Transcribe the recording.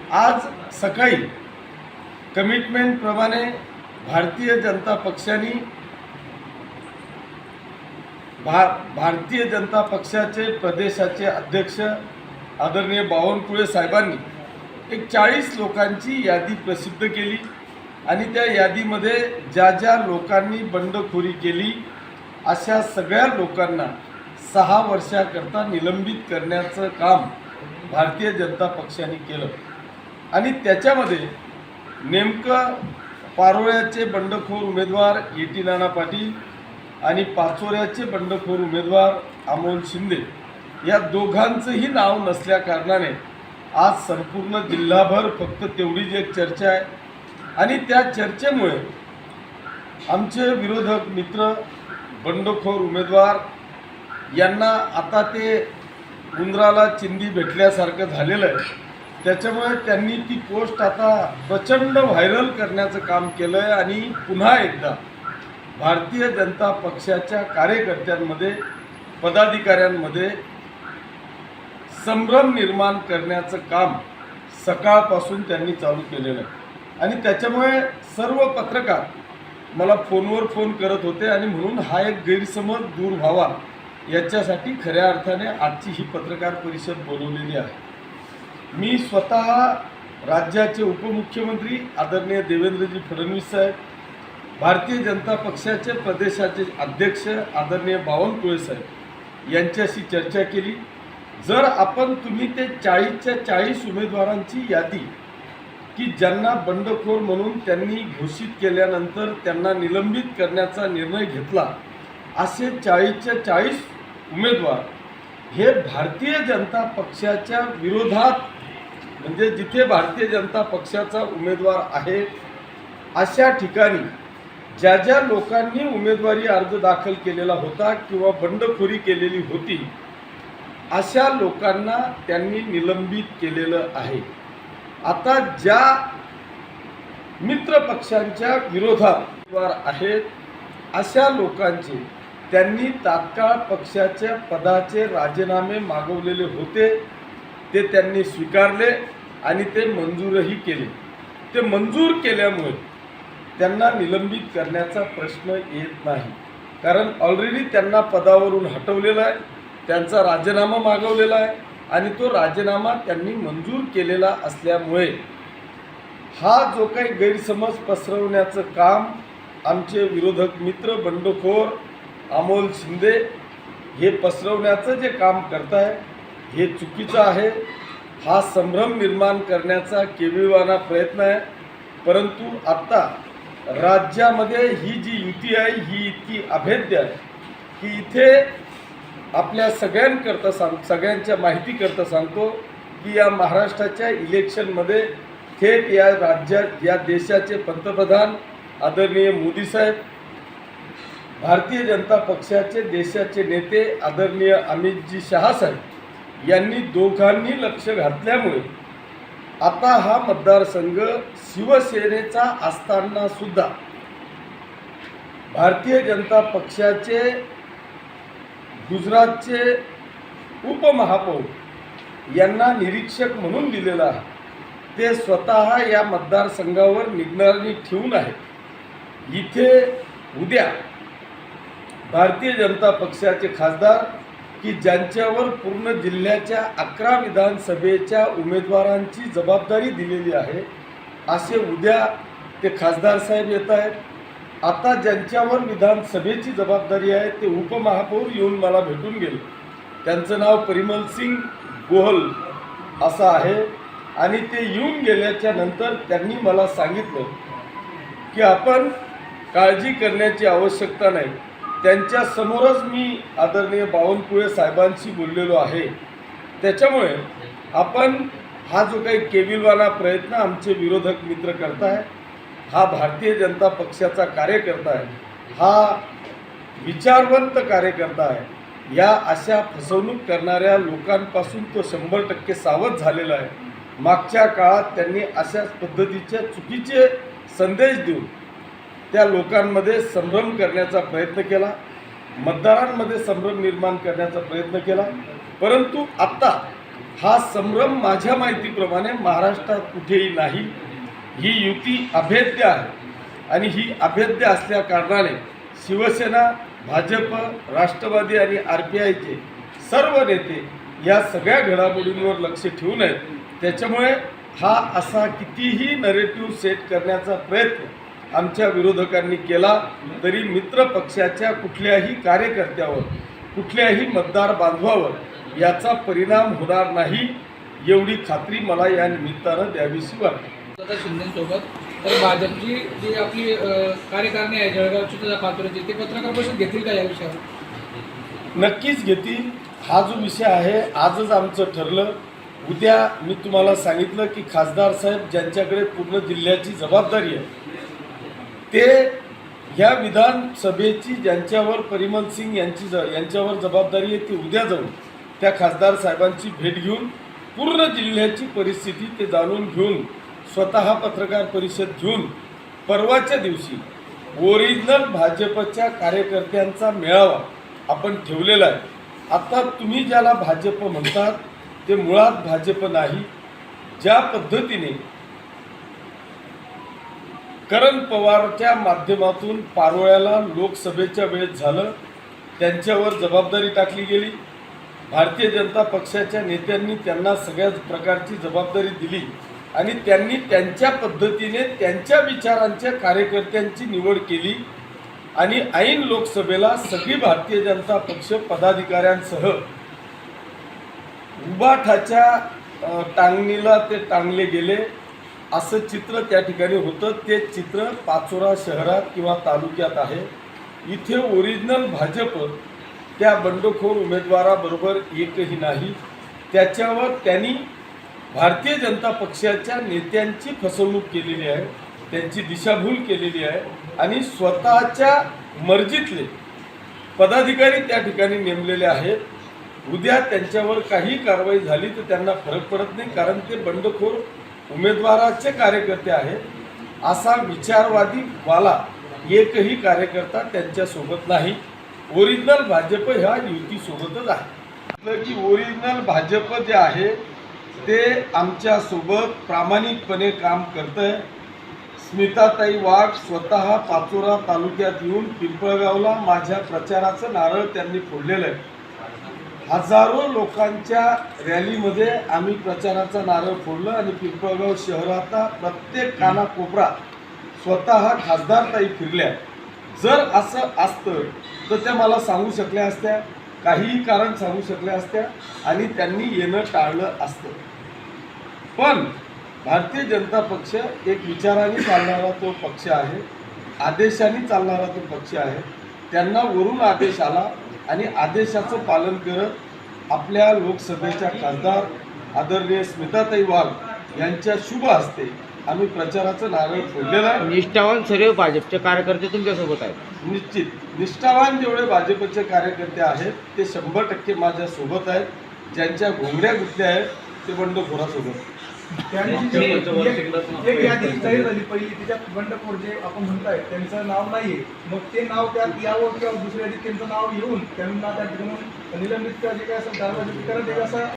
आज सकाळी कमिटमेंटप्रमाणे भारतीय जनता पक्षाने भारतीय जनता पक्षाचे प्रदेशाचे अध्यक्ष आदरणीय बावनकुळे साहेबांनी एक 40 लोकांची यादी प्रसिद्ध केली आणि त्या यादीमध्ये ज्या ज्या लोकांनी बंडखोरी केली अशा सगळ्या लोकांना 6 वर्षाकरता निलंबित करण्याचं काम भारतीय जनता पक्षाने केलं। आणि त्याच्यामध्ये नेमकं पारोळ्याचे बंडखोर उमेदवार ET नाना पाटील आणि पाचोऱ्याचे बंडखोर उमेदवार अमोल शिंदे या दोघांचंही नाव नसल्या कारणाने आज संपूर्ण जिल्हाभर फक्त तेवढीच एक चर्चा आहे। आणि त्या चर्चेमुळे आमचे विरोधक मित्र बंडखोर उमेदवार यांना आता ते उंदराला चिंदी भेटल्यासारखं झालेलं आहे। त्याच्यामुळे त्यांनी ती पोस्ट आता प्रचंड व्हायरल करण्याचं काम केलं आहे आणि पुन्हा एकदा भारतीय जनता पक्षाच्या कार्यकर्त्यांमध्ये पदाधिकाऱ्यांमध्ये संभ्रम निर्माण करण्याचं काम सकाळपासून त्यांनी चालू केलेलं आहे। आणि त्याच्यामुळे सर्व पत्रकार मला फोनवर फोन करत होते आणि म्हणून हा एक गैरसमज दूर व्हावा याच्यासाठी खऱ्या अर्थाने आजची ही पत्रकार परिषद बोलवलेली आहे। मी स्वतः राज्याचे उपमुख्यमंत्री आदरणीय देवेंद्रजी फडणवीस साहेब, भारतीय जनता पक्षाचे प्रदेशाचे अध्यक्ष आदरणीय बावनकुळे साहेब यांच्याशी चर्चा केली। जर आपण तुम्ही ते 40च्या 40 उमेदवारांची यादी की ज्यांना बंडखोर म्हणून त्यांनी घोषित केल्यानंतर त्यांना निलंबित करण्याचा निर्णय घेतला, असे 40च्या 40 उमेदवार हे भारतीय जनता पक्षाच्या विरोधात, म्हणजे जिथे भारतीय जनता पक्षाचा उमेदवार आहे अशा ठिकाणी ज्या ज्या लोकांनी उमेदवारी अर्ज दाखल केलेला होता किंवा बंडखोरी केलेली होती अशा लोकांना त्यांनी निलंबित केलेलं आहे। आता ज्या मित्र पक्षांच्या विरोधात उमेदवार आहेत अशा लोकांचे त्यांनी तात्काळ पक्षाच्या पदाचे राजीनामे मागवलेले होते, ते त्यांनी स्वीकारले आणि ते मंजूरही केले। ते मंजूर केल्यामुळे त्यांना निलंबित करण्याचा प्रश्न येत नाही, कारण ऑलरेडी त्यांना पदावरून हटवलेलं आहे, त्यांचा राजीनामा मागवलेला आहे आणि तो राजीनामा त्यांनी मंजूर केलेला असल्यामुळे हा जो काही गैरसमज पसरवण्याचं काम आमचे विरोधक मित्र बंडखोर अमोल शिंदे हे पसरवण्याचं जे काम करताय हे चुकीचं आहे। हा संभ्रम निर्माण करण्याचा केविलवाणा प्रयत्न आहे। परंतु आता राज्यामध्ये ही जी युती आहे ही इतकी अभेद्य आहे की इथे आपल्या सगळ्यांच्या माहितीकरता सांगतो की या महाराष्ट्राच्या इलेक्शनमध्ये थेट या राज्यात या देशाचे पंतप्रधान आदरणीय मोदी साहेब, भारतीय जनता पक्षाचे देशाचे नेते आदरणीय अमितजी शहा साहेब यांनी दोघांनी लक्ष घातल्यामुळे आता हा मतदारसंघ शिवसेनेचा असताना सुद्धा भारतीय जनता पक्षाचे गुजरातचे उपमहापौर यांना निरीक्षक म्हणून दिलेला आहे। ते स्वतः या मतदारसंघावर निगराणी ठेवून आहेत। इथे उद्या भारतीय जनता पक्षाचे खासदार की ज्यांच्यावर पूर्ण जिल्ह्याच्या 11 विधानसभेच्या उमेदवारांची जबाबदारी दिलेली आहे असे उद्या ते खासदार साहेब येत आहेत। आता ज्यांच्यावर विधानसभेची जबाबदारी आहे ते उपमहापौर येऊन मला भेटून गेले। त्यांचं नाव परिमल सिंग गोहल असं आहे आणि ते येऊन गेल्याच्या नंतर त्यांनी मला सांगितलं की आपण काळजी करण्याची आवश्यकता नाही, त्यांच्या समोरच मी आदरणीय बावनकुळे साहेबांशी बोललेलो आहे। त्याच्यामुळे आपण हा जो काही केविलवाणा प्रयत्न आमचे विरोधक मित्र करताय, हा भारतीय जनता पक्षाचा कार्यकर्ता आहे, हा विचारवंत कार्यकर्ता आहे। या अशा फसवणूक करणाऱ्या लोकांपासून तो 100% सावध झालेला आहे। मागच्या काळात त्यांनी अशाच पद्धतीचे चुकीचे संदेश देऊन त्या लोकांमध्ये संभ्रम करण्याचा प्रयत्न केला, मतदारांमध्ये संभ्रम निर्माण करण्याचा प्रयत्न केला। परंतु आता हा संभ्रम माझ्या माहितीप्रमाणे महाराष्ट्रात कुठेही नाही. ही युती अभेद्य आहे आणि ही अभेद्य असल्या कारणाने शिवसेना, भाजप, राष्ट्रवादी आणि RPIचे सर्व नेते या सगळ्या घडामोडींवर लक्ष ठेवून आहेत. त्याच्यामुळे हा असा कितीही नरेटिव्ह सेट करण्याचा प्रयत्न आमच्या विरोधकांनी केला तरी मित्र पक्षाच्या कुठल्याही कार्यकर्त्यावर, कुठल्याही मतदार बांधवावर याचा परिणाम होणार नाही एवढी खात्री मला या निमित्तानं द्यावीशी वाटते. शिंदेसोबत तर भाजपची जी आपली कार्यकारिणी आहे जळगावची तथा पाचोऱ्याची ते पत्रकार परिषद घेतील का या विषयावर? नक्कीच घेतील. हा जो विषय आहे आजच आमचं ठरलं. उद्या मी तुम्हाला सांगितलं की खासदार साहेब ज्यांच्याकडे पूर्ण जिल्ह्याची जबाबदारी आहे ते ह्या विधानसभेची ज्यांच्यावर परिमल सिंग यांच्यावर जबाबदारी आहे ती उद्या जाऊन त्या खासदार साहेबांची भेट घेऊन पूर्ण जिल्ह्याची परिस्थिती ते जाणून घेऊन स्वतः पत्रकार परिषद घेऊन परवाच्या दिवशी ओरिजिनल भाजपच्या कार्यकर्त्यांचा मेळावा आपण ठेवलेला आहे. आता तुम्ही ज्याला भाजप म्हणतात ते मुळात भाजप नाही. ज्या पद्धतीने करण पवारच्या माध्यमातून पारोळ्याला लोकसभेच्या वेळेत झालं, त्यांच्यावर जबाबदारी टाकली गेली. भारतीय जनता पक्षाच्या नेत्यांनी त्यांना सगळ्याच प्रकारची जबाबदारी दिली आणि त्यांनी त्यांच्या पद्धतीने त्यांच्या विचारांच्या कार्यकर्त्यांची निवड केली आणि ऐन लोकसभेला सगळी भारतीय जनता पक्ष पदाधिकाऱ्यांसह उबाठाच्या टांगणीला ते टांगले गेले असं चित्र त्या ठिकाणी होतं. ते चित्र पाचोरा शहरात किंवा तालुक्यात आहे. इथे ओरिजिनल भाजप त्या बंडखोर उमेदवाराबरोबर एकही नाही. त्याच्यावर त्यांनी भारतीय जनता पक्षाच्या नेत्यांची फसवणूक केलेली आहे, त्यांची दिशाभूल केलेली आहे आणि स्वतःच्या मर्जीतले पदाधिकारी त्या ठिकाणी नेमलेले आहेत. उद्या त्यांच्यावर काही कारवाई झाली तर त्यांना फरक पडत नाही, कारण ते बंडखोर उमेदवाराचे कार्यकर्ते आहेत. असा विचारवादी वाला एकही कार्यकर्ता त्यांच्यासोबत नाही. ओरिजिनल भाजप ह्या युतीसोबतच आहे. की ओरिजिनल भाजप जे आहे ते आमच्यासोबत प्रामाणिकपणे काम करतं आहे. स्मिताताई वाघ स्वतः पाचोरा तालुक्यात येऊन पिंपळगावला माझ्या प्रचाराचं नारळ त्यांनी फोडलेलं आहे. हजारो लोकांच्या रॅलीमध्ये आम्ही प्रचाराचा नारळ फोडलं आणि पिंपळगाव शहराचा प्रत्येक कानाकोपरा स्वतः खासदारताई फिरल्या. जर असं असतं तर त्या मला सांगू शकल्या असत्या, काहीही कारण सांगू शकल्या असत्या आणि त्यांनी येणं टाळलं असतं. पण भारतीय जनता पक्ष एक विचाराने चालणारा तो पक्ष आहे, आदेशाने चालणारा तो पक्ष आहे. त्यांना वरून आदेश आला आणि आदेशाचं पालन करत आपल्या लोकसभेच्या खासदार आदरणीय स्मिताताई वाघ यांच्या शुभ हस्ते आम्ही प्रचाराचं नारळ फोडलेलं आहे. निष्ठावान सर्व भाजपचे कार्यकर्ते तुमच्यासोबत आहेत? निश्चित निष्ठावान जेवढे भाजपचे कार्यकर्ते आहेत ते 100% माझ्या सोबत आहेत. ज्यांच्या घोंगड्या गुंतल्या आहेत ते बंडखोरासोबत. एक यादी जाहीर झाली पहिली, त्याच्यात बंडखोर जे आपण म्हणताय त्यांचं नाव नाहीये. मग ते नाव त्यात यावं किंवा दुसऱ्या यादीत त्यांचं नाव येऊन त्यांना त्या ठिकाणी निलंबित जे काय असेल कारवाई करण्यात येईल असं